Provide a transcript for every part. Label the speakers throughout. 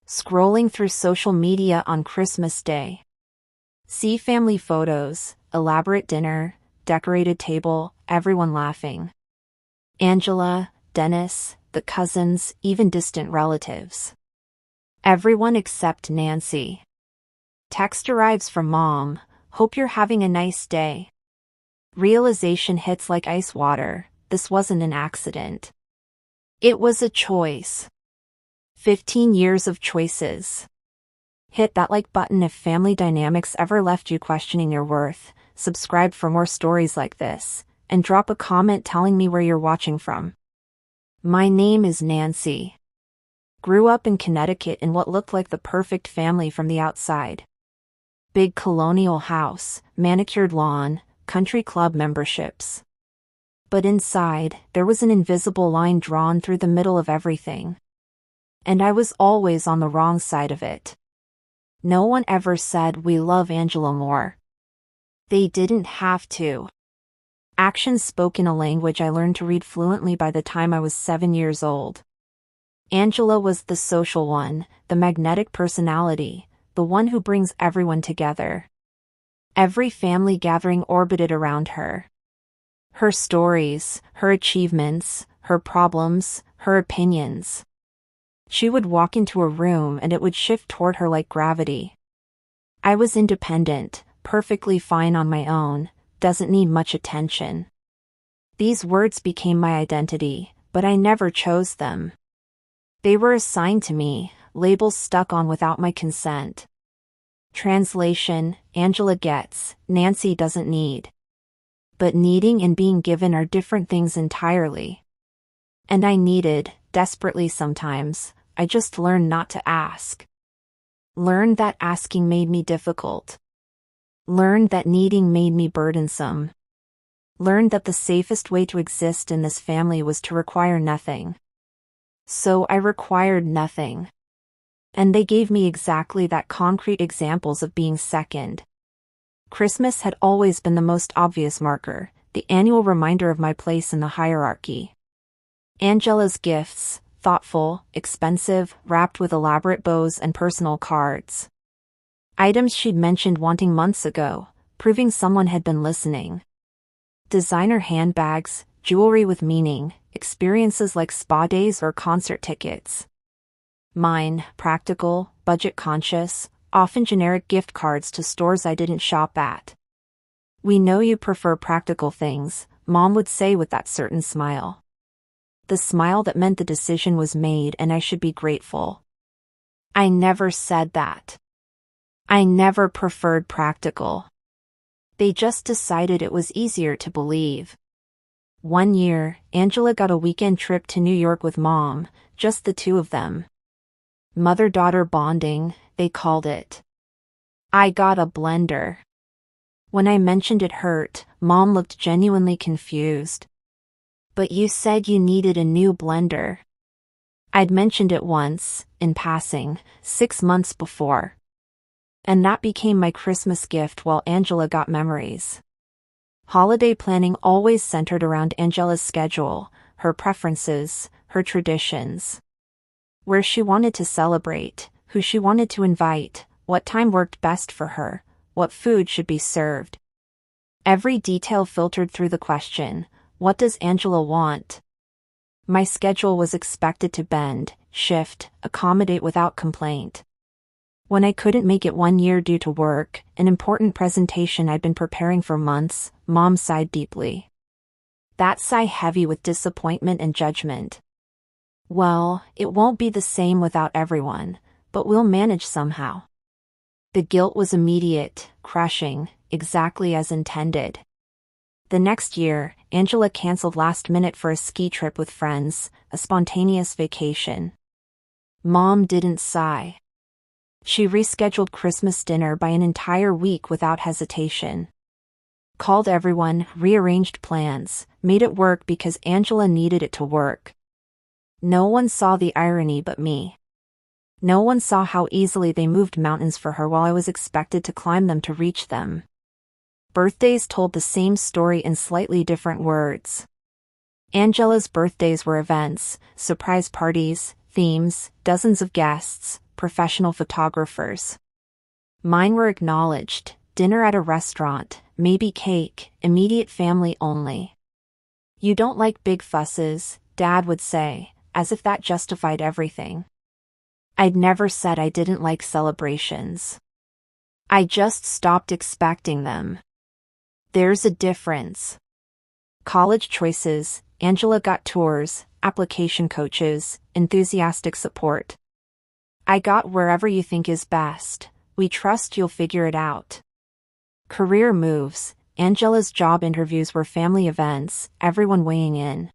Speaker 1: Scrolling through social media on Christmas Day. See family photos, elaborate dinner, decorated table, everyone laughing. Angela, Dennis, the cousins, even distant relatives. Everyone except Nancy. Text arrives from mom, "Hope you're having a nice day." Realization hits like ice water, this wasn't an accident. It was a choice. 15 years of choices. Hit that like button if family dynamics ever left you questioning your worth, subscribe for more stories like this, and drop a comment telling me where you're watching from. My name is Nancy. Grew up in Connecticut in what looked like the perfect family from the outside. Big colonial house, manicured lawn, country club memberships. But inside, there was an invisible line drawn through the middle of everything. And I was always on the wrong side of it. No one ever said we love Angela more. They didn't have to. Actions spoke in a language I learned to read fluently by the time I was 7 years old. Angela was the social one, the magnetic personality, the one who brings everyone together. Every family gathering orbited around her. Her stories, her achievements, her problems, her opinions. She would walk into a room and it would shift toward her like gravity. I was independent, perfectly fine on my own, doesn't need much attention. These words became my identity, but I never chose them. They were assigned to me, labels stuck on without my consent. Translation: Angela gets, Nancy doesn't need. But needing and being given are different things entirely. And I needed, desperately sometimes, I just learned not to ask. Learned that asking made me difficult. Learned that needing made me burdensome. Learned that the safest way to exist in this family was to require nothing. So I required nothing. And they gave me exactly that, concrete examples of being second. Christmas had always been the most obvious marker, the annual reminder of my place in the hierarchy. Angela's gifts, thoughtful, expensive, wrapped with elaborate bows and personal cards. Items she'd mentioned wanting months ago, proving someone had been listening. Designer handbags, jewelry with meaning, experiences like spa days or concert tickets. Mine, practical, budget-conscious, often generic gift cards to stores I didn't shop at. "We know you prefer practical things," Mom would say with that certain smile. The smile that meant the decision was made and I should be grateful. I never said that. I never preferred practical. They just decided it was easier to believe. One year, Angela got a weekend trip to New York with Mom, just the two of them. Mother-daughter bonding, they called it. I got a blender. When I mentioned it hurt, Mom looked genuinely confused. "But you said you needed a new blender." I'd mentioned it once, in passing, 6 months before. And that became my Christmas gift while Angela got memories. Holiday planning always centered around Angela's schedule, her preferences, her traditions. Where she wanted to celebrate, who she wanted to invite, what time worked best for her, what food should be served. Every detail filtered through the question, what does Angela want? My schedule was expected to bend, shift, accommodate without complaint. When I couldn't make it one year due to work, an important presentation I'd been preparing for months, Mom sighed deeply. That sigh heavy with disappointment and judgment. "Well, it won't be the same without everyone, but we'll manage somehow." The guilt was immediate, crushing, exactly as intended. The next year, Angela canceled last minute for a ski trip with friends, a spontaneous vacation. Mom didn't sigh. She rescheduled Christmas dinner by an entire week without hesitation. Called everyone, rearranged plans, made it work because Angela needed it to work. No one saw the irony but me. No one saw how easily they moved mountains for her while I was expected to climb them to reach them. Birthdays told the same story in slightly different words. Angela's birthdays were events, surprise parties, themes, dozens of guests, professional photographers. Mine were acknowledged, dinner at a restaurant, maybe cake, immediate family only. "You don't like big fusses," Dad would say, as if that justified everything. I'd never said I didn't like celebrations. I just stopped expecting them. There's a difference. College choices, Angela got tours, application coaches, enthusiastic support. I got wherever you think is best. We trust you'll figure it out. Career moves, Angela's job interviews were family events, everyone weighing in.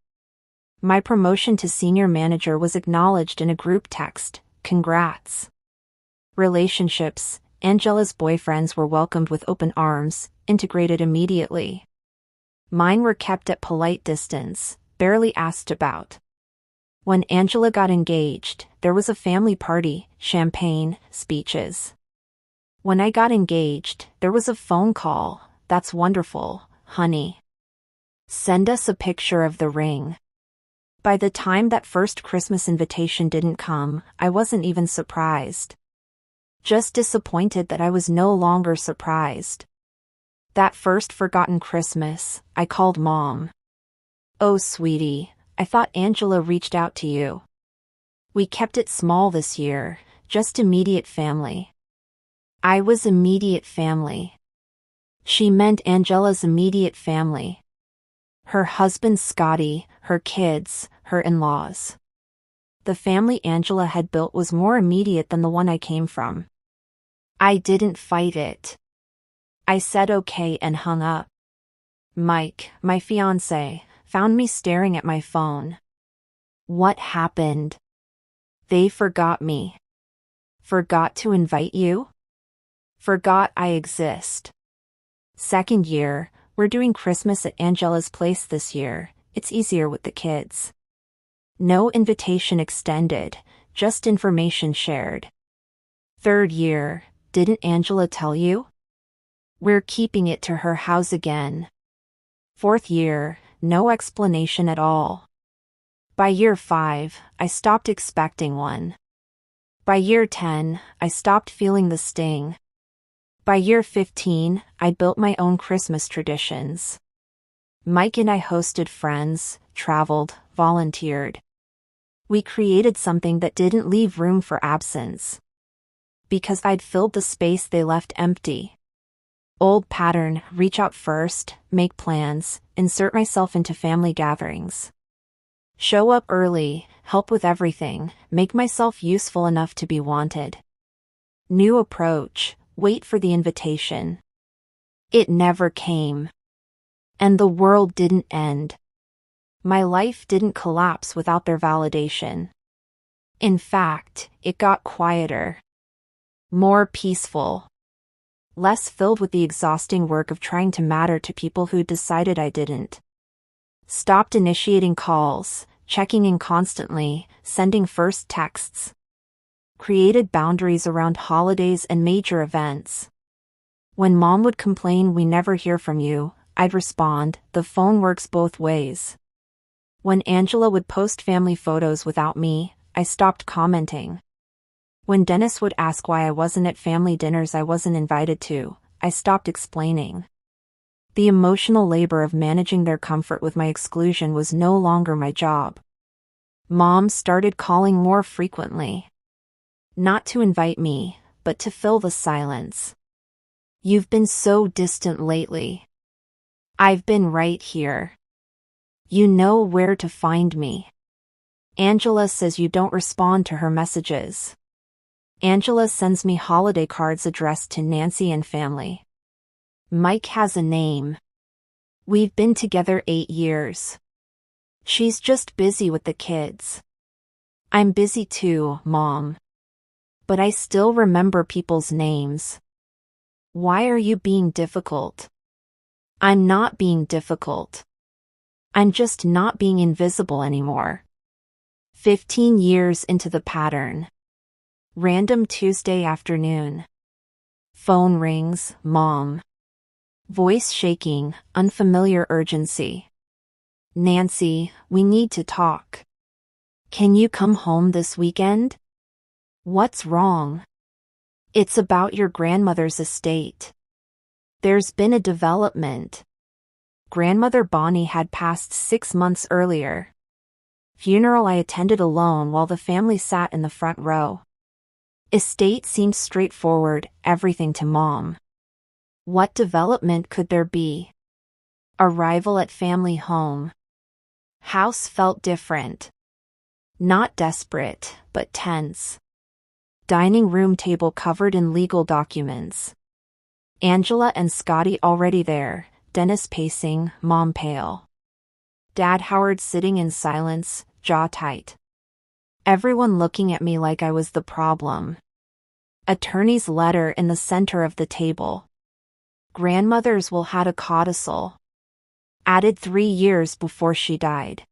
Speaker 1: My promotion to senior manager was acknowledged in a group text, "Congrats." Relationships, Angela's boyfriends were welcomed with open arms, integrated immediately. Mine were kept at polite distance, barely asked about. When Angela got engaged, there was a family party, champagne, speeches. When I got engaged, there was a phone call. "That's wonderful, honey. Send us a picture of the ring." By the time that first Christmas invitation didn't come, I wasn't even surprised. Just disappointed that I was no longer surprised. That first forgotten Christmas, I called Mom. "Oh, sweetie, I thought Angela reached out to you. We kept it small this year, just immediate family." I was immediate family. She meant Angela's immediate family. Her husband Scotty, her kids, her in-laws. The family Angela had built was more immediate than the one I came from. I didn't fight it. I said okay and hung up. Mike, my fiancé, found me staring at my phone. "What happened?" "They forgot me." "Forgot to invite you?" "Forgot I exist." Second year, we're doing Christmas at Angela's place this year. It's easier with the kids. No invitation extended, just information shared. Third year, didn't Angela tell you? We're keeping it to her house again. Fourth year, no explanation at all. By year 5, I stopped expecting one. By year 10, I stopped feeling the sting. By year 15, I built my own Christmas traditions. Mike and I hosted friends, traveled, volunteered. We created something that didn't leave room for absence. Because I'd filled the space they left empty. Old pattern, reach out first, make plans, insert myself into family gatherings. Show up early, help with everything, make myself useful enough to be wanted. New approach, wait for the invitation. It never came. And the world didn't end. My life didn't collapse without their validation. In fact, it got quieter. More peaceful. Less filled with the exhausting work of trying to matter to people who decided I didn't. Stopped initiating calls, checking in constantly, sending first texts. Created boundaries around holidays and major events. When Mom would complain we never hear from you, I'd respond, the phone works both ways. When Angela would post family photos without me, I stopped commenting. When Dennis would ask why I wasn't at family dinners I wasn't invited to, I stopped explaining. The emotional labor of managing their comfort with my exclusion was no longer my job. Mom started calling more frequently. Not to invite me, but to fill the silence. "You've been so distant lately." "I've been right here. You know where to find me." Angela says you don't respond to her messages. Angela sends me holiday cards addressed to Nancy and family. Mike has a name. We've been together 8 years. She's just busy with the kids. I'm busy too, Mom. But I still remember people's names. Why are you being difficult? I'm not being difficult. I'm just not being invisible anymore. 15 years into the pattern. Random Tuesday afternoon. Phone rings, Mom. Voice shaking, unfamiliar urgency. Nancy, we need to talk. Can you come home this weekend? What's wrong? It's about your grandmother's estate. There's been a development. Grandmother Bonnie had passed 6 months earlier. Funeral I attended alone while the family sat in the front row. Estate seemed straightforward, everything to Mom. What development could there be? Arrival at family home. House felt different. Not desperate, but tense. Dining room table covered in legal documents. Angela and Scotty already there, Dennis pacing, Mom pale. Dad Howard sitting in silence, jaw tight. Everyone looking at me like I was the problem. Attorney's letter in the center of the table. Grandmother's will had a codicil. Added 3 years before she died.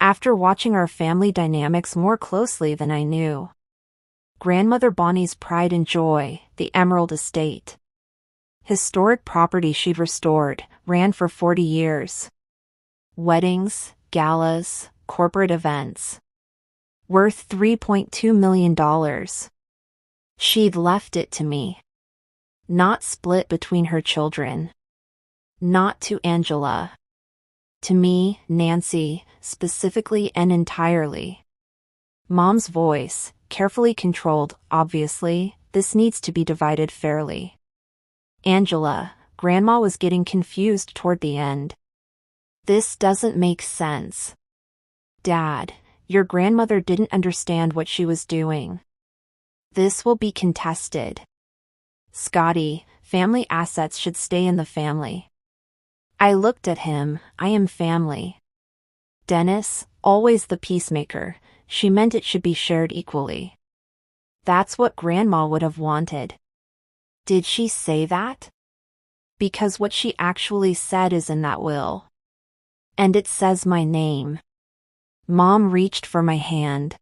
Speaker 1: After watching our family dynamics more closely than I knew. Grandmother Bonnie's pride and joy, the Emerald Estate. Historic property she'd restored, ran for 40 years. Weddings, galas, corporate events. Worth $3.2 million. She'd left it to me. Not split between her children. Not to Angela. To me, Nancy, specifically and entirely. Mom's voice, carefully controlled, obviously, this needs to be divided fairly. Angela, Grandma was getting confused toward the end. This doesn't make sense. Dad, your grandmother didn't understand what she was doing. This will be contested. Scotty, family assets should stay in the family. I looked at him, I am family. Dennis, always the peacemaker, she meant it should be shared equally. That's what Grandma would have wanted. Did she say that? Because what she actually said is in that will. And it says my name. Mom reached for my hand.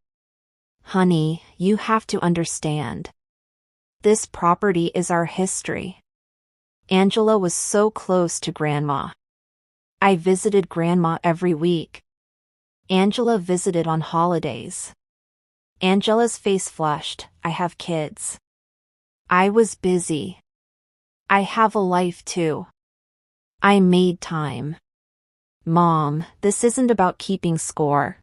Speaker 1: Honey, you have to understand. This property is our history. Angela was so close to Grandma. I visited Grandma every week. Angela visited on holidays. Angela's face flushed, I have kids. I was busy. I have a life too. I made time. Mom, this isn't about keeping score.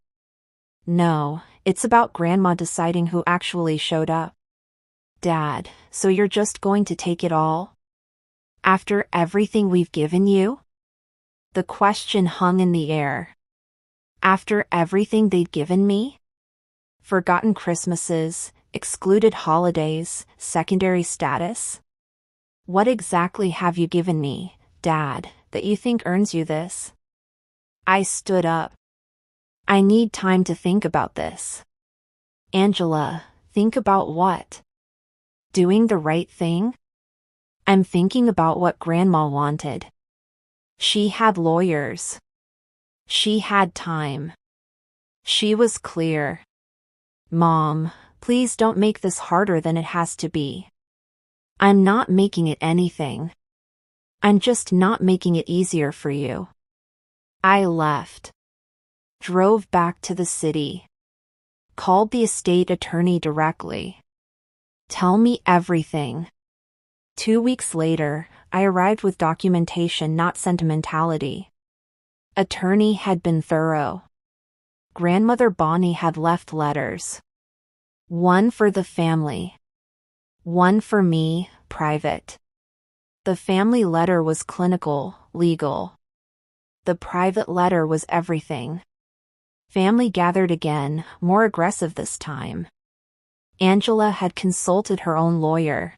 Speaker 1: No, it's about Grandma deciding who actually showed up. Dad, so you're just going to take it all? After everything we've given you? The question hung in the air. After everything they'd given me? Forgotten Christmases, excluded holidays, secondary status? What exactly have you given me, Dad, that you think earns you this? I stood up. I need time to think about this. Angela, think about what? Doing the right thing? I'm thinking about what Grandma wanted. She had lawyers. She had time. She was clear. Mom, please don't make this harder than it has to be. I'm not making it anything. I'm just not making it easier for you. I left. Drove back to the city. Called the estate attorney directly. Tell me everything. 2 weeks later, I arrived with documentation, not sentimentality. Attorney had been thorough. Grandmother Bonnie had left letters. One for the family. One for me, private. The family letter was clinical, legal. The private letter was everything. Family gathered again, more aggressive this time. Angela had consulted her own lawyer.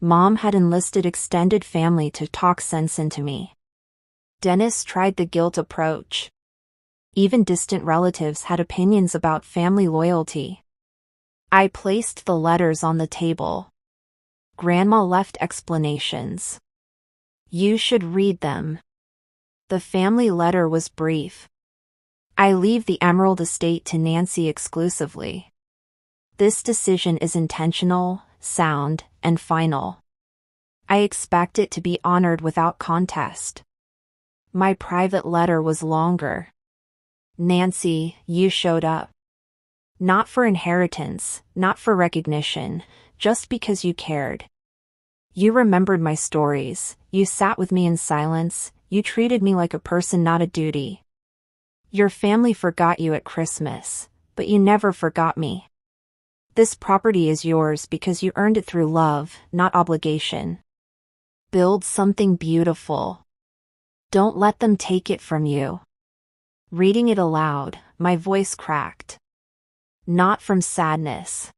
Speaker 1: Mom had enlisted extended family to talk sense into me. Dennis tried the guilt approach. Even distant relatives had opinions about family loyalty. I placed the letters on the table. Grandma left explanations. You should read them. The family letter was brief. I leave the Emerald Estate to Nancy exclusively. This decision is intentional, sound, and final. I expect it to be honored without contest. My private letter was longer. Nancy, you showed up. Not for inheritance, not for recognition, just because you cared. You remembered my stories, you sat with me in silence, you treated me like a person, not a duty. Your family forgot you at Christmas, but you never forgot me. This property is yours because you earned it through love, not obligation. Build something beautiful. Don't let them take it from you. Reading it aloud, my voice cracked. Not from sadness.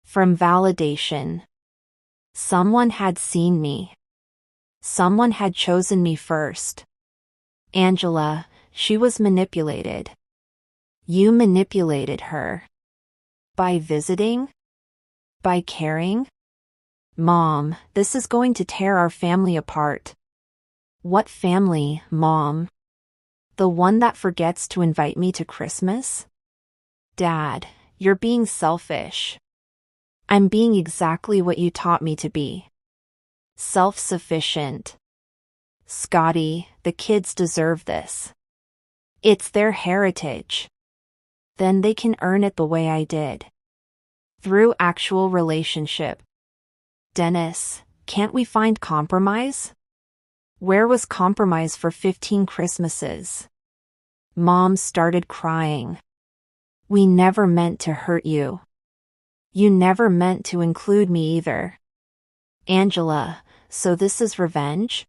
Speaker 1: From validation. Someone had seen me. Someone had chosen me first. Angela, she was manipulated. You manipulated her. By visiting? By caring? Mom, this is going to tear our family apart. What family, Mom? The one that forgets to invite me to Christmas? Dad, you're being selfish. I'm being exactly what you taught me to be. Self-sufficient. Scotty, the kids deserve this. It's their heritage. Then they can earn it the way I did. Through actual relationship. Dennis, can't we find compromise? Where was compromise for 15 Christmases? Mom started crying. We never meant to hurt you. You never meant to include me either. Angela, so this is revenge?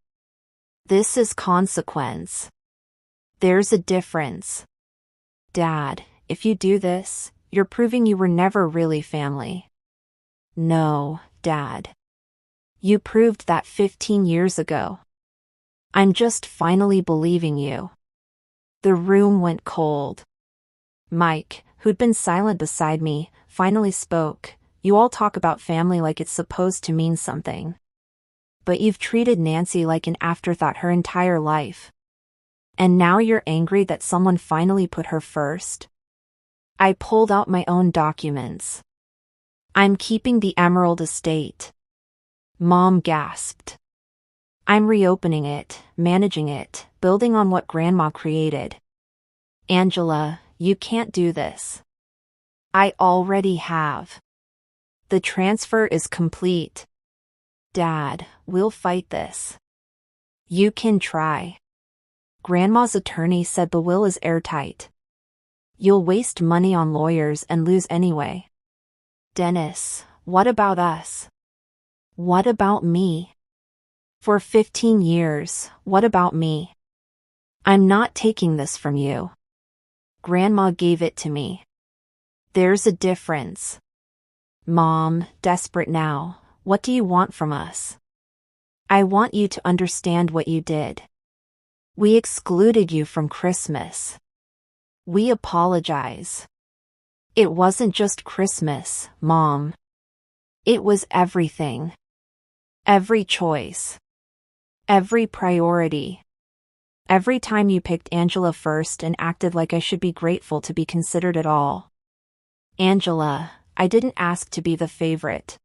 Speaker 1: This is consequence. There's a difference. Dad, if you do this, you're proving you were never really family. No, Dad. You proved that 15 years ago. I'm just finally believing you. The room went cold. Mike, who'd been silent beside me, finally spoke. You all talk about family like it's supposed to mean something. But you've treated Nancy like an afterthought her entire life. And now you're angry that someone finally put her first? I pulled out my own documents. I'm keeping the Emerald estate. Mom gasped. I'm reopening it, managing it, building on what Grandma created. Angela, you can't do this. I already have. The transfer is complete. Dad, we'll fight this. You can try. Grandma's attorney said the will is airtight. You'll waste money on lawyers and lose anyway. Dennis, what about us? What about me? For 15 years, what about me? I'm not taking this from you. Grandma gave it to me. There's a difference. Mom, desperate now, what do you want from us? I want you to understand what you did. We excluded you from Christmas. We apologize. It wasn't just Christmas, Mom. It was everything. Every choice. Every priority. Every time you picked Angela first and acted like I should be grateful to be considered at all. Angela, I didn't ask to be the favorite.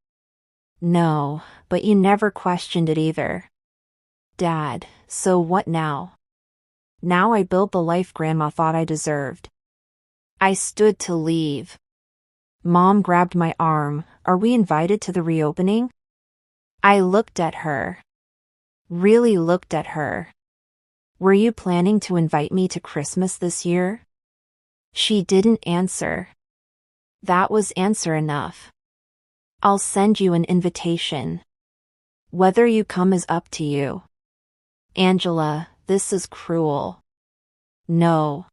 Speaker 1: No, but you never questioned it either. Dad, so what now? Now I build the life Grandma thought I deserved. I stood to leave. Mom grabbed my arm. Are we invited to the reopening? I looked at her. Really looked at her. Were you planning to invite me to Christmas this year? She didn't answer. That was answer enough. I'll send you an invitation. Whether you come is up to you. Angela, this is cruel. No.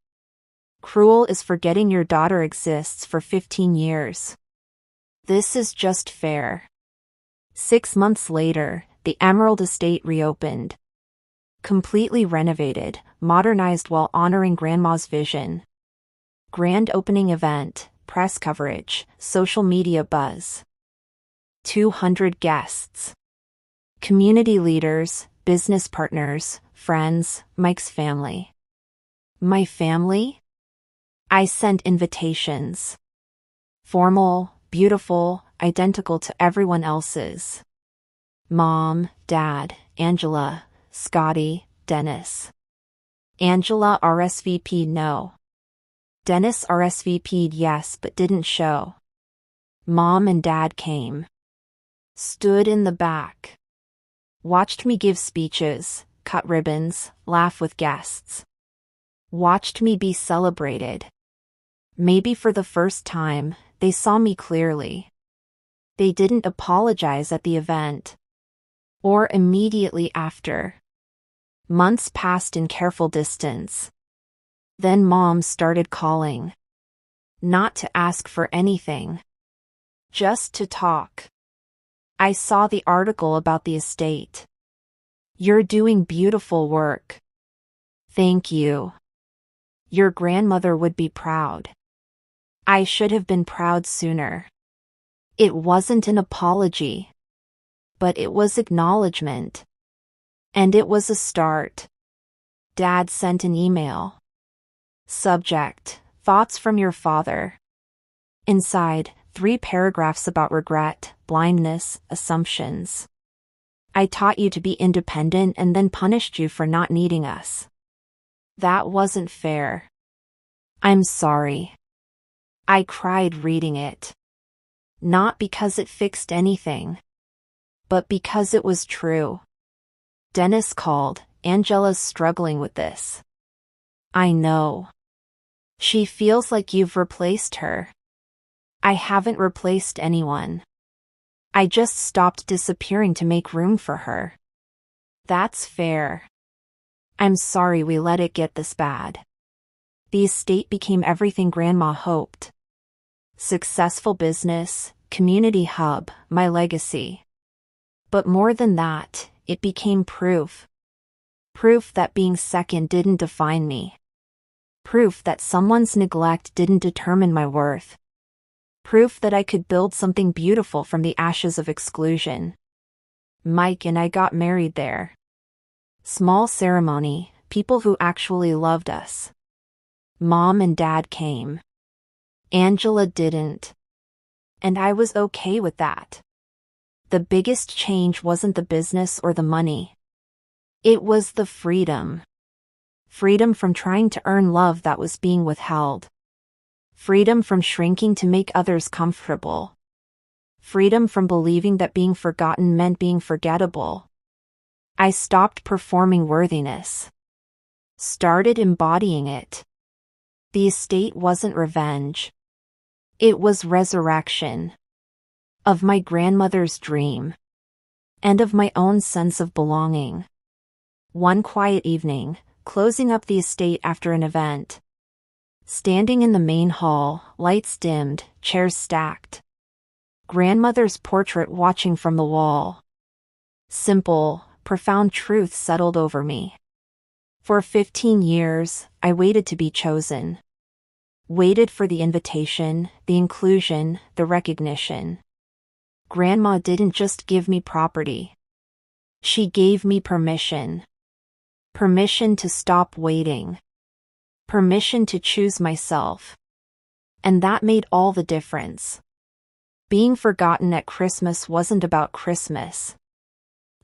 Speaker 1: Cruel is forgetting your daughter exists for 15 years. This is just fair. 6 months later, the Emerald Estate reopened. Completely renovated, modernized while honoring Grandma's vision. Grand opening event, press coverage, social media buzz. 200 guests. Community leaders, business partners, friends, Mike's family. My family? I sent invitations. Formal, beautiful, identical to everyone else's. Mom, Dad, Angela, Scotty, Dennis. Angela RSVP no. Dennis RSVP'd yes but didn't show. Mom and Dad came. Stood in the back. Watched me give speeches, cut ribbons, laugh with guests. Watched me be celebrated. Maybe for the first time, they saw me clearly. They didn't apologize at the event. Or immediately after. Months passed in careful distance. Then Mom started calling. Not to ask for anything. Just to talk. I saw the article about the estate. You're doing beautiful work. Thank you. Your grandmother would be proud. I should have been proud sooner. It wasn't an apology. But it was acknowledgement. And it was a start. Dad sent an email. Subject: Thoughts from your father. Inside, 3 paragraphs about regret, blindness, assumptions. I taught you to be independent and then punished you for not needing us. That wasn't fair. I'm sorry. I cried reading it. Not because it fixed anything. But because it was true. Dennis called. Angela's struggling with this. I know. She feels like you've replaced her. I haven't replaced anyone. I just stopped disappearing to make room for her. That's fair. I'm sorry we let it get this bad. The estate became everything Grandma hoped. Successful business, community hub, my legacy. But more than that, it became proof. Proof that being second didn't define me. Proof that someone's neglect didn't determine my worth. Proof that I could build something beautiful from the ashes of exclusion. Mike and I got married there. Small ceremony, people who actually loved us. Mom and Dad came. Angela didn't. And I was okay with that. The biggest change wasn't the business or the money. It was the freedom. Freedom from trying to earn love that was being withheld. Freedom from shrinking to make others comfortable. Freedom from believing that being forgotten meant being forgettable. I stopped performing worthiness. Started embodying it. The estate wasn't revenge. It was resurrection. Of my grandmother's dream. And of my own sense of belonging. One quiet evening, closing up the estate after an event. Standing in the main hall, lights dimmed, chairs stacked. Grandmother's portrait watching from the wall. Simple, profound truth settled over me. For 15 years, I waited to be chosen. Waited for the invitation, the inclusion, the recognition. Grandma didn't just give me property. She gave me permission. Permission to stop waiting. Permission to choose myself. And that made all the difference. Being forgotten at Christmas wasn't about Christmas.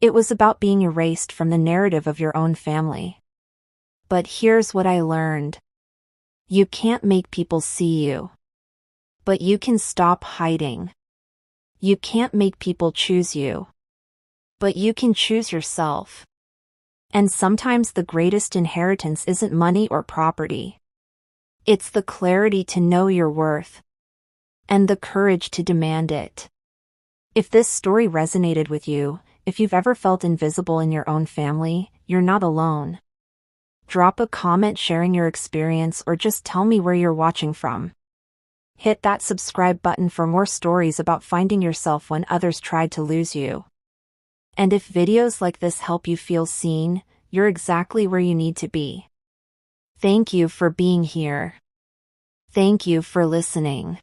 Speaker 1: It was about being erased from the narrative of your own family. But here's what I learned. You can't make people see you. But you can stop hiding. You can't make people choose you. But you can choose yourself. And sometimes the greatest inheritance isn't money or property. It's the clarity to know your worth. And the courage to demand it. If this story resonated with you, if you've ever felt invisible in your own family, you're not alone. Drop a comment sharing your experience or just tell me where you're watching from. Hit that subscribe button for more stories about finding yourself when others tried to lose you. And if videos like this help you feel seen, you're exactly where you need to be. Thank you for being here. Thank you for listening.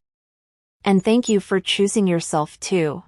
Speaker 1: And thank you for choosing yourself too.